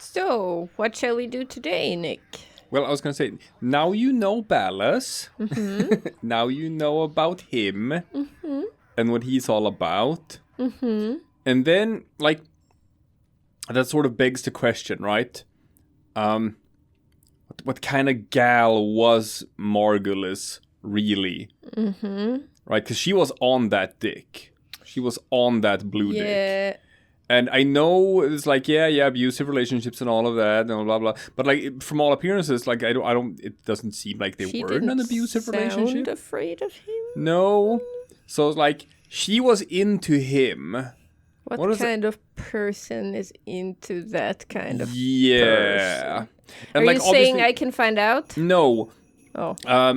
So, what shall we do today, Nick? Well, I was going to say, now you know Ballas. Mm-hmm. Now you know about him and what he's all about. Mm-hmm. And then, like, that sort of begs the question, right? What kind of gal was Margulis really? Mm-hmm. Right? Because she was on that dick. She was on that blue dick. Yeah. And I know it's like, yeah, abusive relationships and all of that and blah, blah. But, like, from all appearances, like, it doesn't seem like they were in an abusive relationship. Afraid of him? No. So, like, she was into him. What kind of person is into that kind of person? Yeah. And, are you saying I can find out? No. Oh.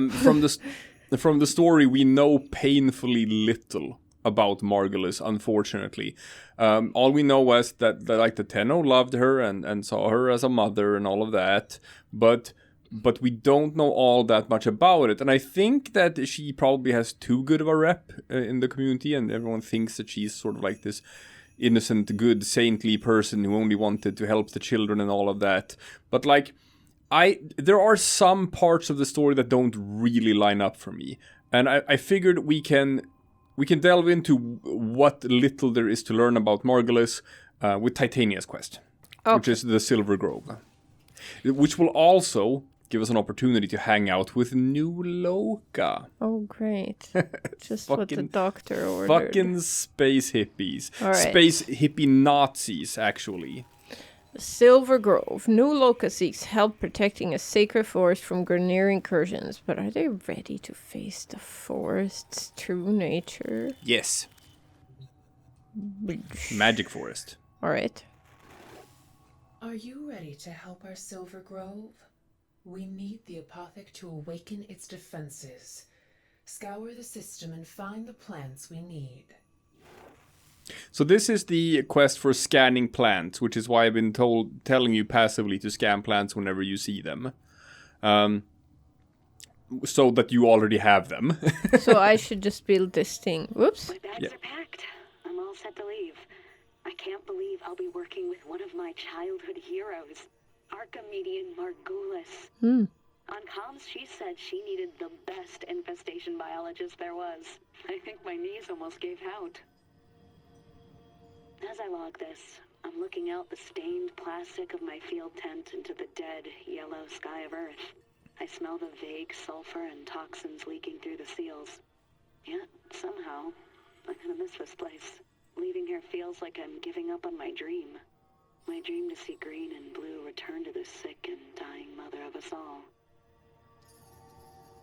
From the story, we know painfully little about Margulis, unfortunately. All we know was that like the Tenno loved her and saw her as a mother and all of that, but we don't know all that much about it. And I think that she probably has too good of a rep in the community, and everyone thinks that she's sort of like this innocent, good, saintly person who only wanted to help the children and all of that. But like, there are some parts of the story that don't really line up for me, and I figured we can delve into what little there is to learn about Margulis with Titania's quest, which is the Silver Grove, which will also give us an opportunity to hang out with New Loka. Oh, great. Just what the doctor ordered. Fucking space hippies. Right. Space hippie Nazis, actually. Silver Grove. New Loka seeks help protecting a sacred forest from Grineer incursions, but are they ready to face the forest's true nature? Yes. Magic forest. Alright. Are you ready to help our Silver Grove? We need the apothic to awaken its defenses. Scour the system and find the plants we need. So this is the quest for scanning plants, which is why I've been telling you passively to scan plants whenever you see them. So that you already have them. So I should just build this thing. Whoops. My bags are packed. I'm all set to leave. I can't believe I'll be working with one of my childhood heroes, Archimedean Margulis. On comms, she said she needed the best infestation biologist there was. I think my knees almost gave out. As I log this, I'm looking out the stained plastic of my field tent into the dead, yellow sky of Earth. I smell the vague sulfur and toxins leaking through the seals. Yet, somehow, I'm gonna miss this place. Leaving here feels like I'm giving up on my dream. My dream to see green and blue return to the sick and dying mother of us all.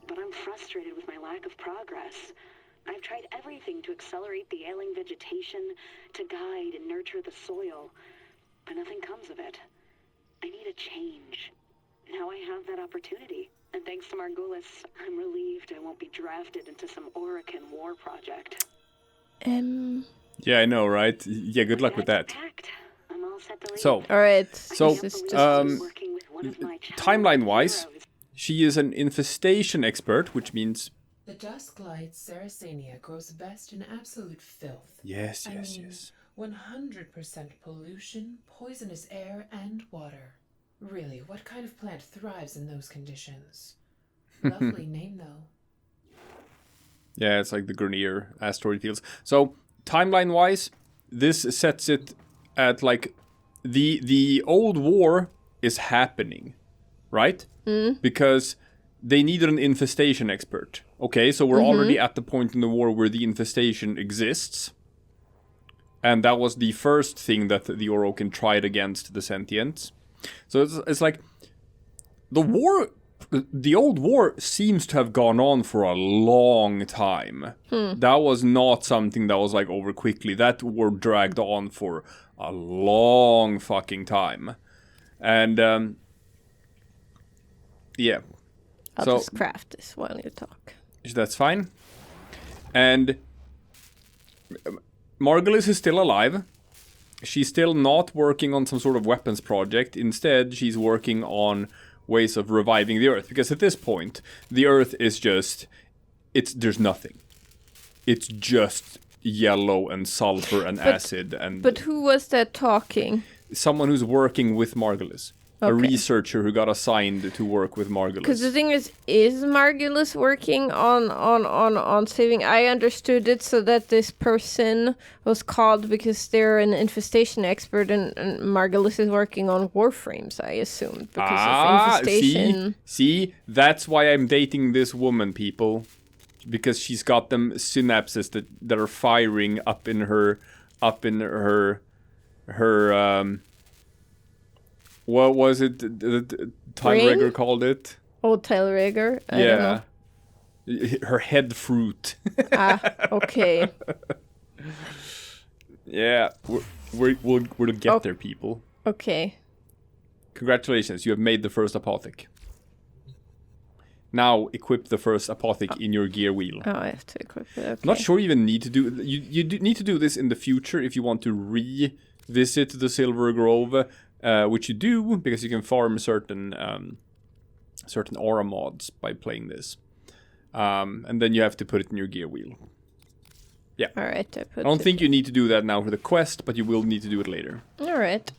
But I'm frustrated with my lack of progress. I've tried everything to accelerate the ailing vegetation, to guide and nurture the soil, but nothing comes of it. I need a change. Now I have that opportunity, and thanks to Margulis, I'm relieved I won't be drafted into some Orokin war project. Yeah, I know, right? Yeah, good luck with that. I'm all set to leave. So, alright. So, timeline-wise, she is an infestation expert, which means... The Dusklight Saracenia grows best in absolute filth. Yes. 100% pollution, poisonous air, and water. Really, what kind of plant thrives in those conditions? Lovely name, though. Yeah, it's like the Grineer asteroid fields. So, timeline-wise, this sets it at, like, the old war is happening, right? Because they needed an infestation expert. Okay, so we're already at the point in the war where the infestation exists. And that was the first thing that the Orokin tried against the sentients. So it's like, the old war seems to have gone on for a long time. That was not something that was like over quickly. That war dragged on for a long fucking time. And, yeah. I'll just craft this while you talk. That's fine. And Margulis is still alive. She's still not working on some sort of weapons project. Instead, she's working on ways of reviving the Earth. Because at this point, the Earth is just... there's nothing. It's just yellow and sulfur and acid and... But who was that talking? someone who's working with Margulis. A Okay. researcher who got assigned to work with Because the Margulis. thing is Margulis working on saving? I understood it so that this person was called because they're an infestation expert, and Margulis is working on Warframes, I assumed, because of infestation. See, that's why I'm dating this woman, people, because she's got them synapses that are firing up in her what was it? Time Brain? called it. Old Telrigger? I don't know. Yeah, her head fruit. Okay. Yeah, we'll get there, people. Okay. Congratulations, you have made the first apothec. Now equip the first apothec in your gear wheel. Oh, I have to equip it. Okay. I'm not sure you even need to do need to do this in the future if you want to revisit the Silver Grove, which you do because you can farm certain aura mods by playing this, and then you have to put it in your gear wheel. Yeah. All right. I don't think you need to do that now for the quest, but you will need to do it later. All right.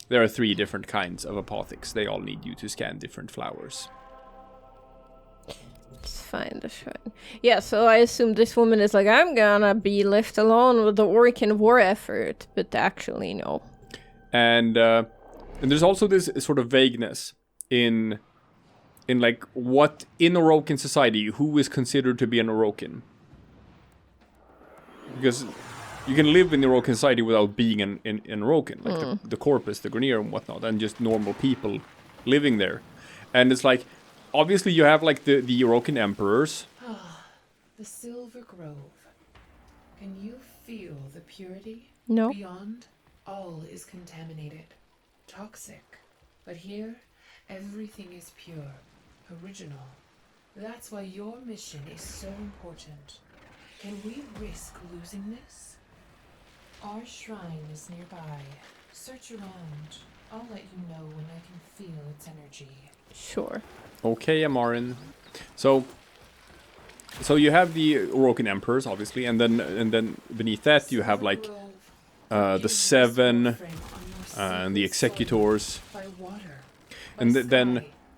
There are 3 different kinds of apothecs. They all need you to scan different flowers. It's fine. That's fine. Yeah. So I assume this woman is like, I'm gonna be left alone with the Orcan war effort, but actually no. And there's also this sort of vagueness in like what in Orokin society, who is considered to be an Orokin. Because you can live in the Orokin society without being an Orokin, like the Corpus, the Grineer and whatnot, and just normal people living there. And it's like, obviously you have like the Orokin emperors. The Silver Grove. Can you feel the purity? No. Beyond, all is contaminated, toxic. But here, everything is pure, original. That's why your mission is so important. Can we risk losing this? Our shrine is nearby. Search around. I'll let you know when I can feel its energy. Sure. Okay, Amaryn. So you have the Orokin emperors, obviously, and then beneath that you have like the 7 and the executors, and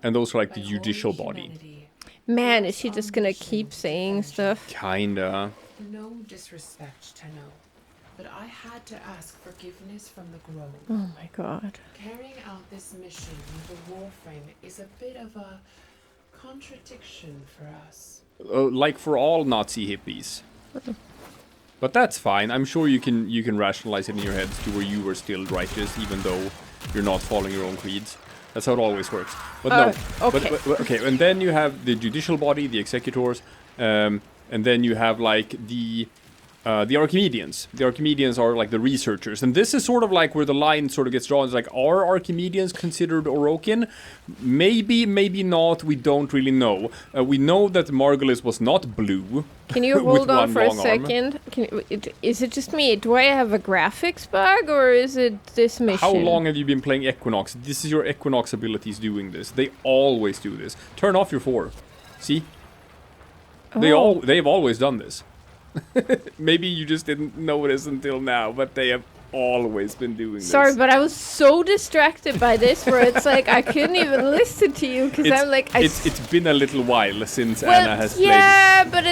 those are like the judicial body. Man, is she just gonna keep saying stuff? Kinda. No disrespect, Tenno, but I had to ask forgiveness from the Grove. Oh my god. Carrying out this mission with the Warframe is a bit of a contradiction for us. Like for all Nazi hippies. But that's fine. I'm sure you can rationalize it in your heads to where you were still righteous, even though you're not following your own creeds. That's how it always works. But no. Okay. But okay. And then you have the judicial body, the executors, and then you have like the Archimedeans. The Archimedeans are like the researchers, and this is sort of like where the line sort of gets drawn. It's like, are Archimedeans considered Orokin? Maybe, maybe not. We don't really know. We know that Margulis was not blue. Can you with hold on one for a long arm. second? Is it just me? Do I have a graphics bug, or is it this mission? How long have you been playing Equinox? This is your Equinox abilities doing this. They always do this. Turn off your 4. See? They've always done this. Maybe you just didn't notice until now, but they have always been doing this. Sorry, but I was so distracted by this where it's like I couldn't even listen to you because I'm like... It's been a little while since well, Anna has played. Yeah, but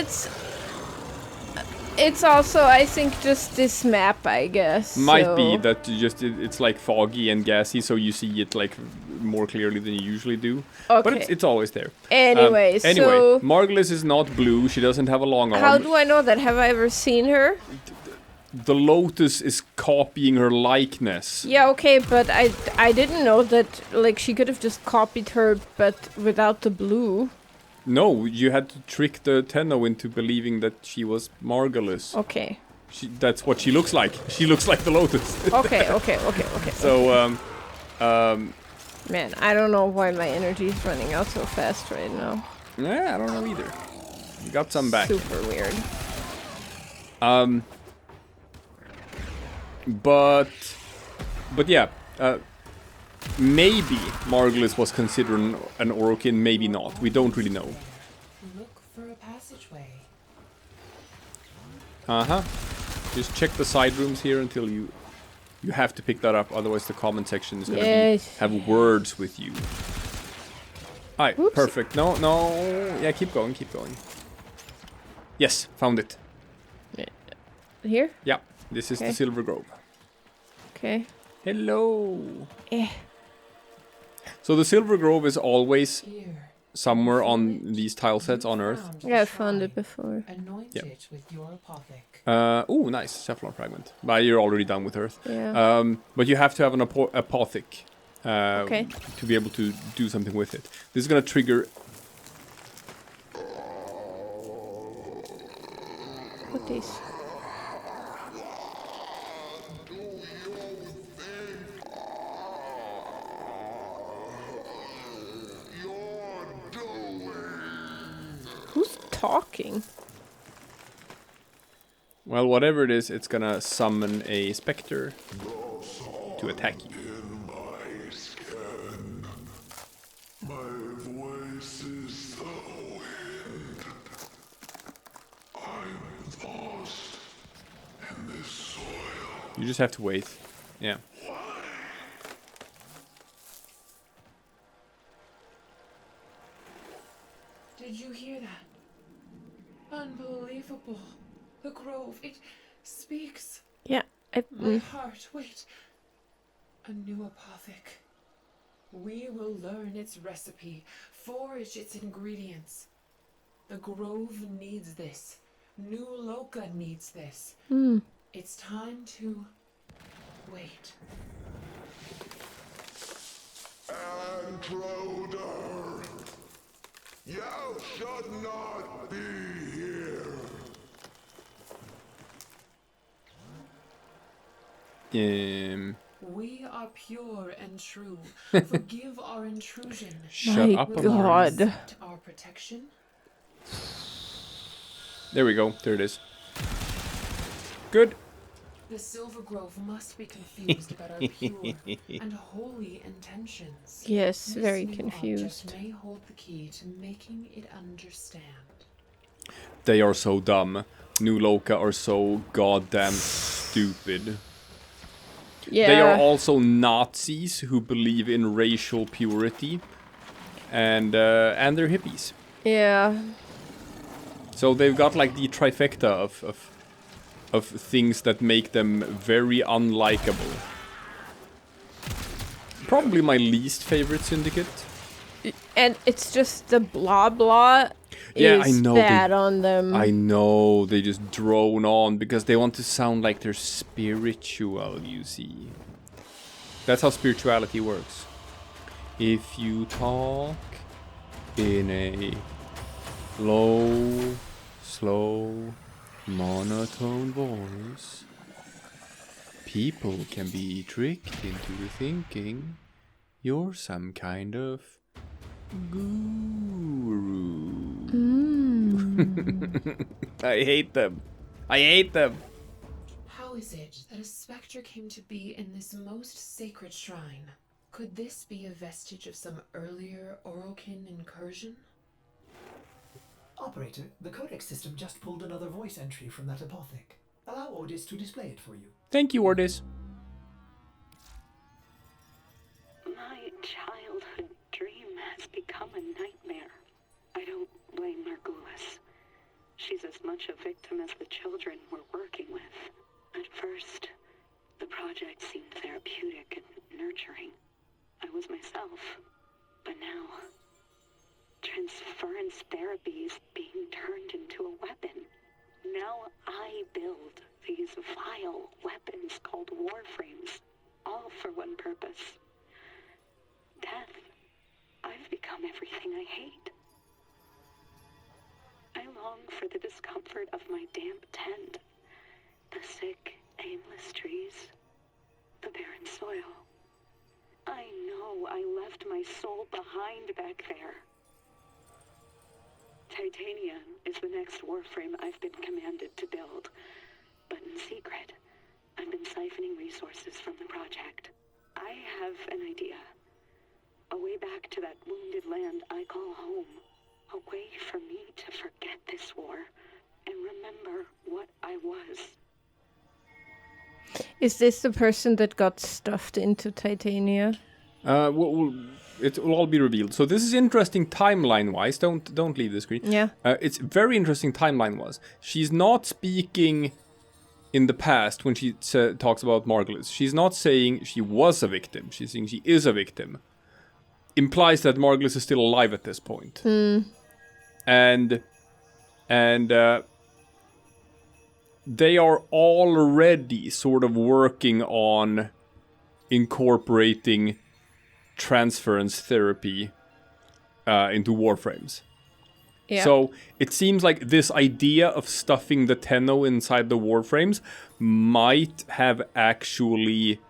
it's also, I think, just this map, I guess. Might be that you just it's like foggy and gassy, so you see it like more clearly than you usually do. Okay. But it's always there. Anyway, so... Margulis is not blue. She doesn't have a long arm. How do I know that? Have I ever seen her? The Lotus is copying her likeness. Yeah, okay, but I didn't know that, like, she could have just copied her, but without the blue. No, you had to trick the Tenno into believing that she was Margulis. Okay. That's what she looks like. She looks like the Lotus. Okay. So, Man, I don't know why my energy is running out so fast right now. Yeah, I don't know either. You got some back. Super weird. But yeah, maybe Margulis was considered an Orokin, maybe not. We don't really know. Look for a passageway. Just check the side rooms here until you You have to pick that up, otherwise the comment section is gonna have words with you. Alright, perfect. No. Yeah, keep going. Yes, found it. Here? Yeah, this is the Silver Grove. Okay. Hello. So the Silver Grove is always somewhere on these tile sets on Earth. Yeah, I found it before. Anoint it with your apothic. Oh, nice. Cephalon fragment. But you're already done with Earth. Yeah. But you have to have an apothic Okay. to be able to do something with it. This is going to trigger... What is? Who's talking? Well, whatever it is, it's going to summon a specter to attack you. You just have to wait. Yeah. Did you hear that? Unbelievable. The grove, it speaks. Yeah. My heart, wait. A new apothic. We will learn its recipe, forage its ingredients. The grove needs this. New Loka needs this. It's time to wait. Intruder! You should not be here! We are pure and true. Forgive our intrusion. Shut up, My Amaryn. God. Accept our protection. There we go. There it is. Good. The Silver Grove must be confused about our pure and holy intentions. Yes, This very new confused. object may hold the key to making it understand. They are so dumb. New Loka are so goddamn stupid. Yeah. They are also Nazis who believe in racial purity, and they're hippies. Yeah. So they've got like the trifecta of things that make them very unlikable. Probably my least favorite syndicate. And it's just the blah blah Yeah, is I know bad on them. I know, they just drone on because they want to sound like they're spiritual, you see. That's how spirituality works. If you talk in a low, slow, monotone voice, people can be tricked into thinking you're some kind of guru. I hate them. I hate them. How is it that a spectre came to be in this most sacred shrine? Could this be a vestige of some earlier Orokin incursion? Operator, the codex system just pulled another voice entry from that apothic. Allow Ordis to display it for you. Thank you, Ordis. My childhood dream has become a nightmare. I don't blame Margulis. She's as much a victim as the children we're working with. At first, the project seemed therapeutic and nurturing. I was myself. But now, transference therapy is being turned into a weapon. Now I build these vile weapons called Warframes, all for one purpose. Death. I've become everything I hate. I long for the discomfort of my damp tent, the sick, aimless trees, the barren soil. I know I left my soul behind back there. Titania is the next Warframe I've been commanded to build, but in secret, I've been siphoning resources from the project. I have an idea. A way back to that wounded land I call home. A way for me to forget this war and remember what I was. Is this the person that got stuffed into Titania? It will all be revealed. So this is interesting timeline-wise. Don't leave the screen. Yeah. It's very interesting timeline-wise. She's not speaking in the past when she talks about Margulis. She's not saying she was a victim. She's saying she is a victim. Implies that Margulis is still alive at this point. And they are already sort of working on incorporating transference therapy into Warframes. Yeah. So it seems like this idea of stuffing the Tenno inside the Warframes might have actually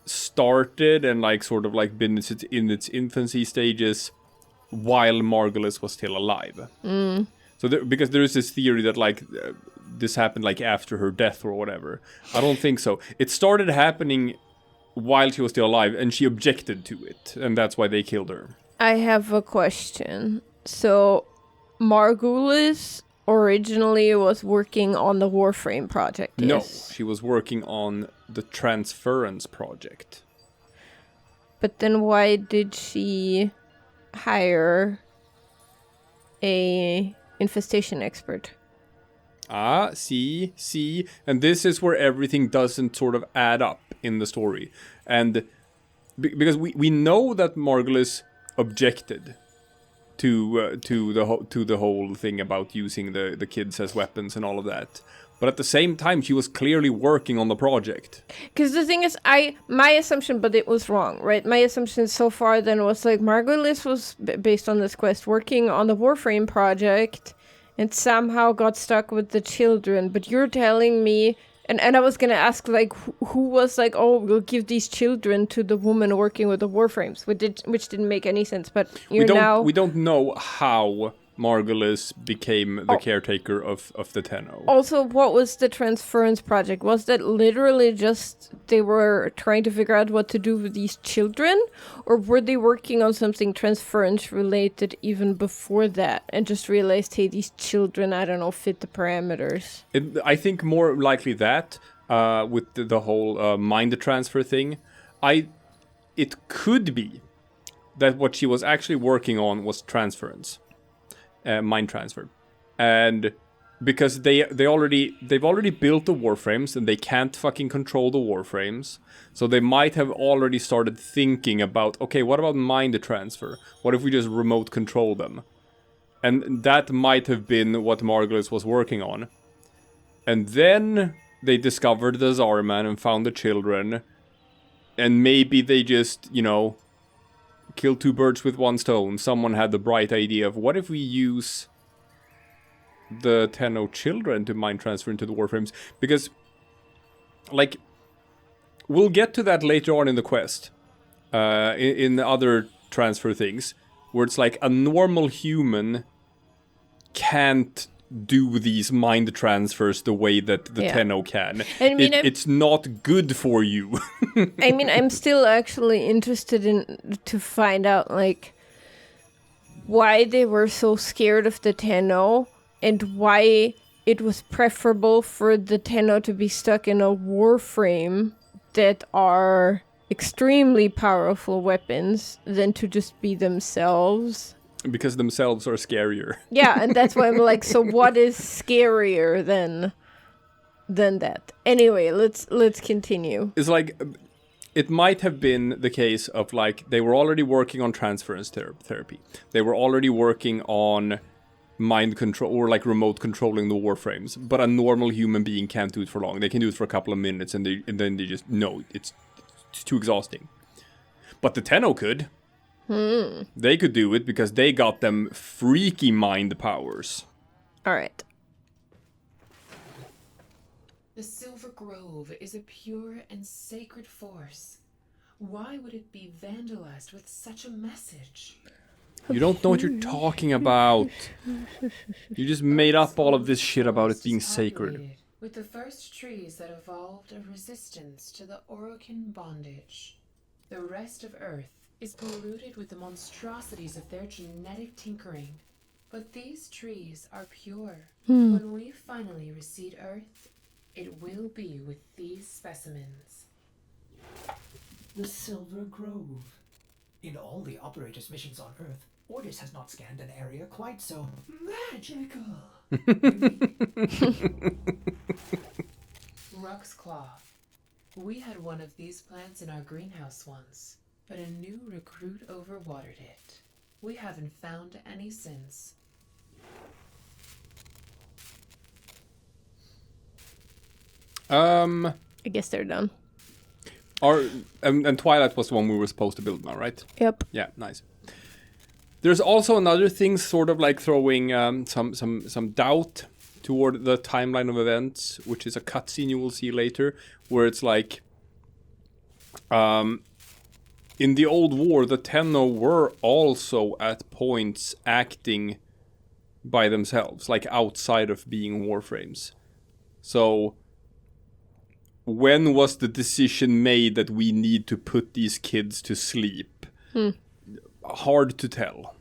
started and like sort of like been in its infancy stages while Margulis was still alive. So because there is this theory that like this happened like after her death or whatever. I don't think so. It started happening while she was still alive, and she objected to it, and that's why they killed her. I have a question. So, Margulis originally was working on the Warframe project, No, yes? she was working on the transference project. But then why did she hire a infestation expert? See, and this is where everything doesn't sort of add up in the story, and because we know that Margulis objected to the whole thing about using the kids as weapons and all of that, but at the same time she was clearly working on the project. Because the thing is, my assumption, but it was wrong, right? My assumption so far then was like Margulis was based on this quest working on the Warframe project. And somehow got stuck with the children. But you're telling me... And I was going to ask, like, who was like, oh, we'll give these children to the woman working with the Warframes. Which didn't make any sense. But we don't know how Margulis became the caretaker of the Tenno. Also, what was the transference project? Was that literally just they were trying to figure out what to do with these children? Or were they working on something transference related even before that and just realized, hey, these children, I don't know, fit the parameters? I think more likely that with the whole mind transfer thing. It could be that what she was actually working on was transference. Mind transfer, and because they've already built the Warframes and they can't fucking control the Warframes, so they might have already started thinking about, okay, what about mind transfer? What if we just remote control them? And that might have been what Margulis was working on. And then they discovered the Zarman and found the children, and maybe they just, kill two birds with one stone. Someone had the bright idea of, what if we use the Tenno children to mind transfer into the Warframes? Because, like, we'll get to that later on in the quest, in the other transfer things, where it's like a normal human can't do these mind transfers the way that the Tenno can. I mean, it's not good for you. I mean, I'm still actually interested to find out, like, why they were so scared of the Tenno and why it was preferable for the Tenno to be stuck in a Warframe that are extremely powerful weapons than to just be themselves. Because themselves are scarier. Yeah, and that's why I'm like, so what is scarier than that? Anyway, let's continue. It's like, it might have been the case of like, they were already working on transference therapy. They were already working on mind control or like remote controlling the Warframes. But a normal human being can't do it for long. They can do it for a couple of minutes and then they just, no, it's too exhausting. But the Tenno could. They could do it because they got them freaky mind powers. All right. The Silver Grove is a pure and sacred force. Why would it be vandalized with such a message? You don't know what you're talking about. You just made up all of this shit about it being sacred. With the first trees that evolved a resistance to the Awoken bondage. The rest of Earth is polluted with the monstrosities of their genetic tinkering. But these trees are pure. When we finally reseed Earth, It will be with these specimens. The Silver Grove. In all the operator's missions on Earth, Ordis has not scanned an area quite so magical. Ruck's Claw. We had one of these plants in our greenhouse once, but a new recruit overwatered it. We haven't found any since. I guess they're done. And Twilight was the one we were supposed to build now, right? Yep. Yeah, nice. There's also another thing, sort of like throwing some doubt toward the timeline of events, which is a cutscene you will see later, where it's like, in the old war, the Tenno were also at points acting by themselves, like outside of being Warframes. So, when was the decision made that we need to put these kids to sleep? Hard to tell.